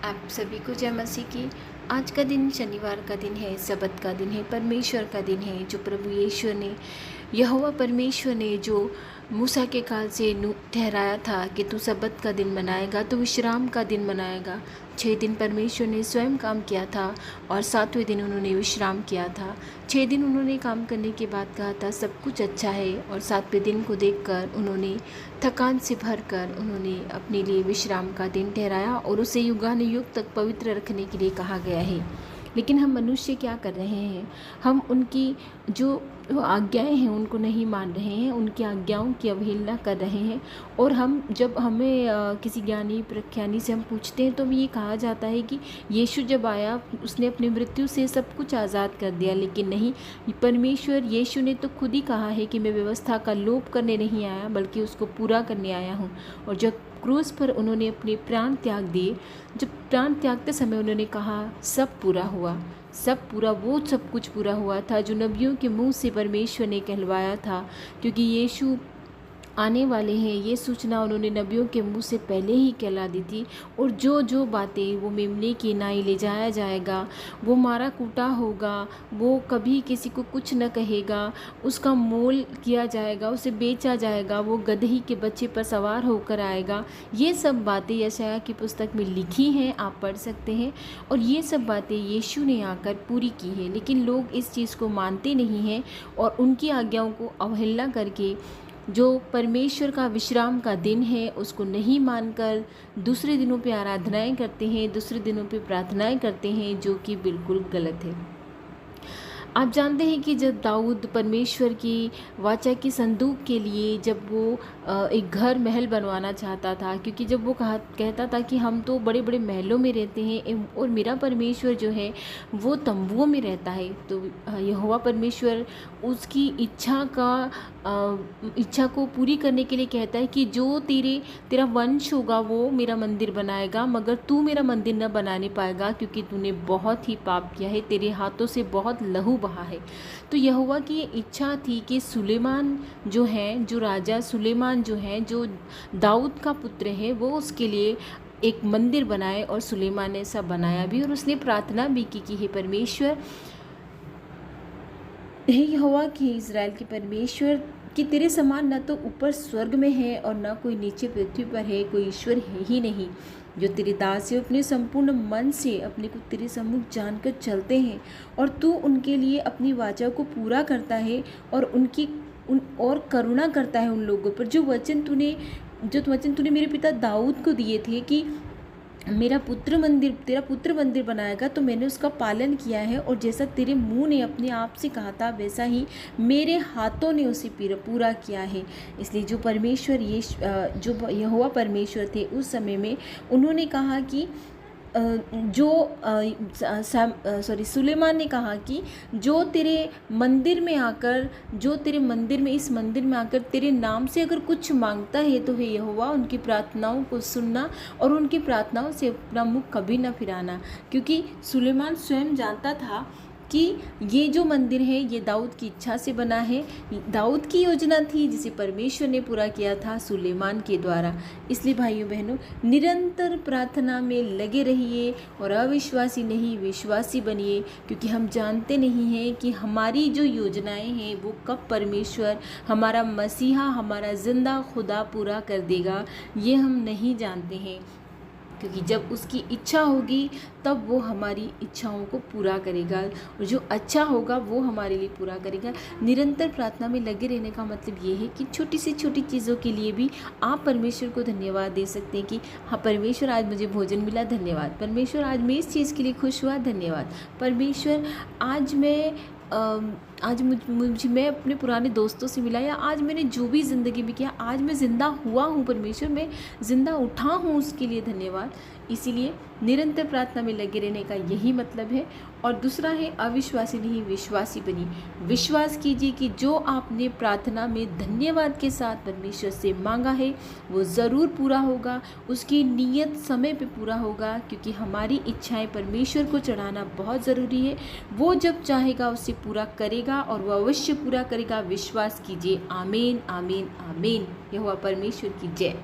आप सभी को जय मसीह की। आज का दिन शनिवार का दिन है, सबत का दिन है, परमेश्वर का दिन है जो प्रभु यीशु ने, यहोवा परमेश्वर ने जो मूसा के काल से ठहराया था कि तू सबत का दिन मनाएगा, तो विश्राम का दिन मनाएगा। 6 दिन परमेश्वर ने स्वयं काम किया था और 7वें दिन उन्होंने विश्राम किया था। 6 दिन उन्होंने काम करने के बाद कहा था सब कुछ अच्छा है, और 7वें दिन को देखकर उन्होंने थकान से भरकर उन्होंने अपने लिए विश्राम का दिन ठहराया और उसे युगानुयुग तक पवित्र रखने के लिए कहा गया है। लेकिन हम मनुष्य क्या कर रहे हैं? हम उनकी जो आज्ञाएं हैं उनको नहीं मान रहे हैं, उनकी आज्ञाओं की अवहेलना कर रहे हैं। और हम जब हमें किसी ज्ञानी प्रख्यानी से हम पूछते हैं तो हमें ये कहा जाता है कि यीशु जब आया उसने अपनी मृत्यु से सब कुछ आज़ाद कर दिया। लेकिन नहीं, परमेश्वर यीशु ने तो खुद ही कहा है कि मैं व्यवस्था का लोप करने नहीं आया बल्कि उसको पूरा करने आया हूँ। और जब क्रूस पर उन्होंने अपने प्राण त्याग दिए, जब प्राण त्यागते समय उन्होंने कहा सब पूरा हुआ, सब पूरा, वो सब कुछ पूरा हुआ था जो नबियों के मुंह से परमेश्वर ने कहलवाया था। क्योंकि यीशु आने वाले हैं, ये सूचना उन्होंने नबियों के मुंह से पहले ही कहला दी थी। और जो जो बातें वो मेमने की नाई ले जाया जाएगा, वो मारा कूटा होगा, वो कभी किसी को कुछ न कहेगा, उसका मोल किया जाएगा, उसे बेचा जाएगा, वो गदही के बच्चे पर सवार होकर आएगा। ये सब बातें यशायाह की पुस्तक में लिखी हैं, आप पढ़ सकते हैं। और ये सब बातें यीशु ने आकर पूरी की है। लेकिन लोग इस चीज़ को मानते नहीं हैं और उनकी आज्ञाओं को अवहेलना करके जो परमेश्वर का विश्राम का दिन है उसको नहीं मानकर दूसरे दिनों पे आराधनाएं करते हैं, दूसरे दिनों पे प्रार्थनाएं करते हैं, जो कि बिल्कुल गलत है। आप जानते हैं कि जब दाऊद परमेश्वर की वाचा की संदूक के लिए जब वो एक घर महल बनवाना चाहता था, क्योंकि जब वो कहता था कि हम तो बड़े बड़े महलों में रहते हैं और मेरा परमेश्वर जो है वो तंबुओं में रहता है, तो यहोवा परमेश्वर उसकी इच्छा को पूरी करने के लिए कहता है कि जो तेरा वंश होगा वो मेरा मंदिर बनाएगा, मगर तू मेरा मंदिर न बनाने पाएगा क्योंकि तूने बहुत ही पाप किया है, तेरे हाथों से बहुत लहू बहा है। तो यहोवा की ये इच्छा थी कि सुलेमान जो है, जो राजा सुलेमान जो है, जो दाऊद का पुत्र है, वो उसके लिए एक मंदिर बनाए। और सुलेमान ने ऐसा बनाया भी और उसने प्रार्थना भी की कि हे परमेश्वर, हे यहोवा की इज़राइल के परमेश्वर, कि तेरे समान न तो ऊपर स्वर्ग में है और न कोई नीचे पृथ्वी पर है, कोई ईश्वर है ही नहीं, जो तेरे दास से अपने संपूर्ण मन से अपने को तेरे सम्मुख जानकर चलते हैं और तू उनके लिए अपनी वाचा को पूरा करता है और और करुणा करता है उन लोगों पर जो वचन तूने मेरे पिता दाऊद को दिए थे कि तेरा पुत्र मंदिर बनाएगा, तो मैंने उसका पालन किया है। और जैसा तेरे मुंह ने अपने आप से कहा था वैसा ही मेरे हाथों ने उसे पूरा किया है। इसलिए जो यहोवा परमेश्वर थे उस समय में, उन्होंने कहा कि सुलेमान ने कहा कि जो तेरे मंदिर में इस मंदिर में आकर तेरे नाम से अगर कुछ मांगता है तो हे यहोवा उनकी प्रार्थनाओं को सुनना और उनकी प्रार्थनाओं से अपना मुख कभी न फिराना। क्योंकि सुलेमान स्वयं जानता था कि ये जो मंदिर है ये दाऊद की इच्छा से बना है, दाऊद की योजना थी जिसे परमेश्वर ने पूरा किया था सुलेमान के द्वारा। इसलिए भाइयों बहनों, निरंतर प्रार्थना में लगे रहिए और अविश्वासी नहीं विश्वासी बनिए, क्योंकि हम जानते नहीं हैं कि हमारी जो योजनाएं हैं वो कब परमेश्वर, हमारा मसीहा, हमारा जिंदा खुदा पूरा कर देगा, ये हम नहीं जानते हैं। क्योंकि जब उसकी इच्छा होगी तब वो हमारी इच्छाओं को पूरा करेगा और जो अच्छा होगा वो हमारे लिए पूरा करेगा। निरंतर प्रार्थना में लगे रहने का मतलब ये है कि छोटी से छोटी चीज़ों के लिए भी आप परमेश्वर को धन्यवाद दे सकते हैं कि हाँ परमेश्वर आज मुझे भोजन मिला, धन्यवाद। परमेश्वर आज मैं इस चीज़ के लिए खुश हुआ, धन्यवाद। परमेश्वर मैं अपने पुराने दोस्तों से मिला, या आज मैंने जो भी ज़िंदगी में किया, आज मैं ज़िंदा हुआ हूँ, परमेश्वर मैं ज़िंदा उठा हूँ, उसके लिए धन्यवाद। इसीलिए निरंतर प्रार्थना में लगे रहने का यही मतलब है। और दूसरा है अविश्वासी नहीं विश्वासी बनिए। विश्वास कीजिए कि जो आपने प्रार्थना में धन्यवाद के साथ परमेश्वर से मांगा है वो ज़रूर पूरा होगा, उसकी नीयत समय पे पूरा होगा, क्योंकि हमारी इच्छाएं परमेश्वर को चढ़ाना बहुत ज़रूरी है। वो जब चाहेगा उसे पूरा करेगा और वो अवश्य पूरा करेगा। विश्वास कीजिए। आमीन आमीन आमीन। यहोवा परमेश्वर की जय।